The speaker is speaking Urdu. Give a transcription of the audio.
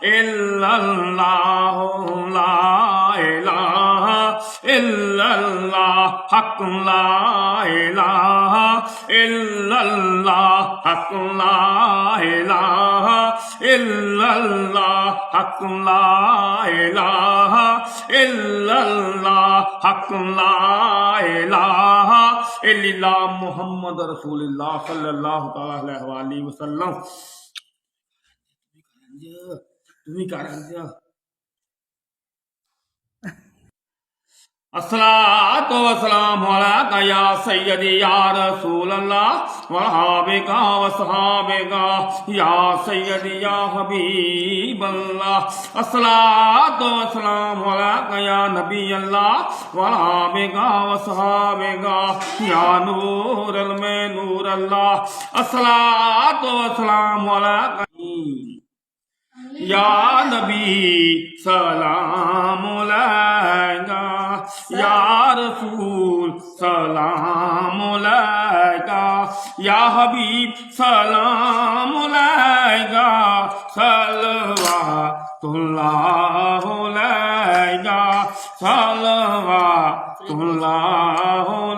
illallah la ilaha illallah haq la ilaha illallah haq la ilaha illallah haq la ilaha illallah haq la ilaha illallah muhammad rasulullah sallallahu alaihi wasallam. তুমি কারণ الصلاة والسلام عليك يا سيدي يا رسول الله وصحابك وصحابك يا سيدي يا حبيب الله الصلاة والسلام عليك يا نبي الله وصحابك وصحابك يا نور نور الله الصلاة والسلام عليك یا نبی سلام علیکہ یا رسول سلام علیکہ یا حبیب سلام علیکہ صلوات اللہ علیکہ صلوات اللہ علیکہ.